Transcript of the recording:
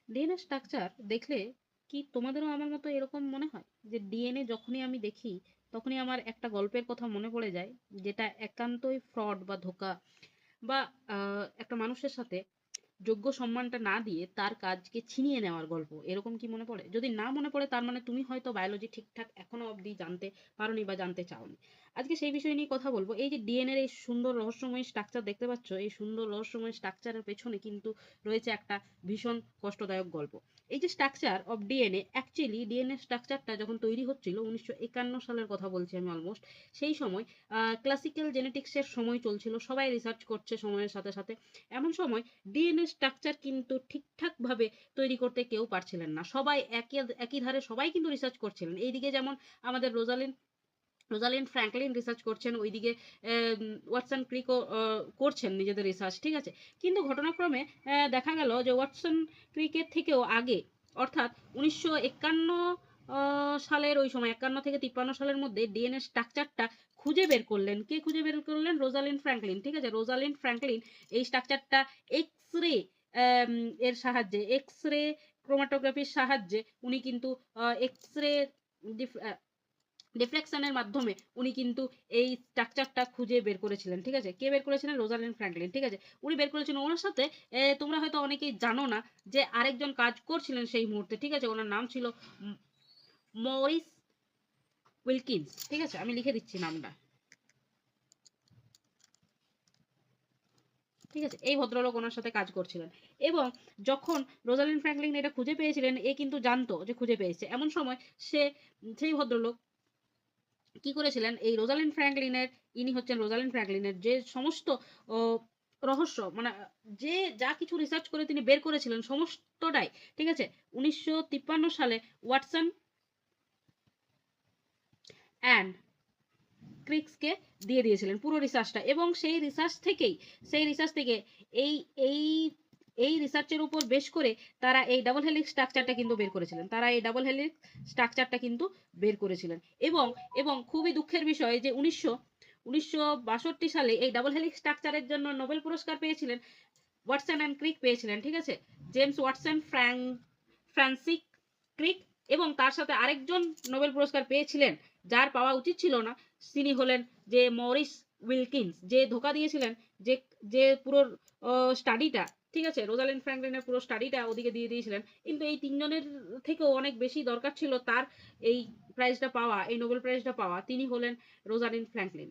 DNA structure দেখলে কি তোমাদেরও আমার মতো এরকম মনে হয় যে ডিএনএ যখনই আমি দেখি তখনই আমার একটা গল্পের কথা মনে পড়ে যায়, যেটা একান্তই ফ্রড বা ধোঁকা বা একটা মানুষের সাথে যোগ্য সম্মানটা না দিয়ে তার কাজকে ছিনিয়ে নেওয়ার গল্প, এরকম কি মনে পড়ে? যদি না মনে পড়ে তার মানে তুমি হয়তো বায়োলজি ঠিকঠাক এখনো অবধি জানতে পারোনি বা জানতে চাওনি। আজকে সেই বিষয় নিয়ে কথা বলবো। এই যে ডিএনএ এর এই সুন্দর রহস্যময় স্ট্রাকচার দেখতে পাচ্ছ, এই সুন্দর রহস্যময় স্ট্রাকচারের পেছনে কিন্তু রয়েছে একটা ভীষণ কষ্টদায়ক গল্প। এই যে structure of DNA, actually DNA স্ট্রাকচারটা যখন তৈরি হচ্ছিল 1951 সালের কথা বলছি আমি অলমোস্ট, সেই সময় ক্লাসিক্যাল জেনেটিক্সের সময় চলছিল, সবাই রিসার্চ করছে সময়ের সাথে সাথে। এমন সময় ডিএনএ স্ট্রাকচার কিন্তু ঠিকঠাকভাবে তৈরি করতে কেউ পারছিলেন না, সবাই একই ধারে সবাই কিন্তু রিসার্চ করছিলেন। এইদিকে যেমন আমাদের রোজালিন ফ্র্যাঙ্কলিন রিসার্চ করছেন, ওইদিকে ওয়াটসন ক্রিকও করছেন নিজেদের রিসার্চ, ঠিক আছে। কিন্তু ঘটনাক্রমে দেখা গেল যে ওয়াটসন ক্রিকের থেকেও আগে, অর্থাৎ 1951 সালের ওই সময় 51 থেকে 53 সালের মধ্যে ডিএনএ স্ট্রাকচারটা খুঁজে বের করলেন। কে খুঁজে বের করলেন? রোজালিন ফ্র্যাঙ্কলিন, ঠিক আছে। রোজালিন ফ্র্যাঙ্কলিন এই স্ট্রাকচারটা এক্স রে এর সাহায্যে, এক্স রে ক্রোমাটোগ্রাফির সাহায্যে উনি কিন্তু এক্স রে ডিফ্লেকশনের মাধ্যমে উনি কিন্তু এই স্ট্রাকচারটা খুঁজে বের করেছিলেন, ঠিক আছে। কে বের করেছিলেন? রোজালিন ফ্র্যাঙ্কলিন, ঠিক আছে। উনি বের করেছিলেন। ওনার সাথে তোমরা হয়তো অনেকেই জানো না যে আরেকজন কাজ করছিলেন সেই মুহূর্তে, ঠিক আছে। ওনার নাম ছিল মরিস উইলকিন্স, ঠিক আছে। আমি লিখে দিচ্ছি নামটা, ঠিক আছে। এই ভদ্রলোক ওনার সাথে কাজ করছিলেন। এবং যখন রোজালিন ফ্র্যাঙ্কলিন এটা খুঁজে পেয়েছিলেন, এ কিন্তু জানতো যে খুঁজে পেয়েছে। এমন সময় সে, সেই ভদ্রলোক কি করেছিলেন, এই রোজালিন ফ্র্যাঙ্কলিনের, ইনি হচ্ছেন রোজালিন ফ্র্যাঙ্কলিনের যে সমস্ত রহস্য, মানে যে যা কিছু রিসার্চ করে তিনি বের করেছিলেন সমস্তটাই, ঠিক আছে, 1953 সালে ওয়াটসন অ্যান্ড ক্রিক্সকে দিয়ে দিয়েছিলেন পুরো রিসার্চটা। এবং সেই রিসার্চ থেকে এই এই এই রিসার্চের উপর বেশ করে তারা এই ডাবল হেলিক্স স্ট্রাকচারটা কিন্তু বের করেছিলেন। এবং এবং খুবই দুঃখের বিষয় যে 1962 সালে এই ডাবল হেলিক্স স্ট্রাকচারের জন্য নোবেল পুরস্কার পেয়েছিলেন ওয়াটসন অ্যান্ড ক্রিক পেয়েছিলেন, ঠিক আছে। জেমস ওয়াটসন, ফ্রান্সিস ক্রিক, এবং তার সাথে আরেকজন নোবেল পুরস্কার পেয়েছিলেন যার পাওয়া উচিত ছিল না, তিনি হলেন যে মরিস উইলকিন্স, যে ধোকা দিয়েছিলেন, যে যে পুরো স্টাডিটা, ঠিক আছে, রোজালিন ফ্র্যাঙ্কলিনের পুরো স্টাডিটা ওদিকে দিয়ে দিয়েছিলেন। কিন্তু এই তিনজনের থেকেও অনেক বেশি দরকার ছিল তার এই প্রাইজটা পাওয়া, এই নোবেল প্রাইজটা পাওয়া। তিনি হলেন রোজালিন ফ্র্যাঙ্কলিন।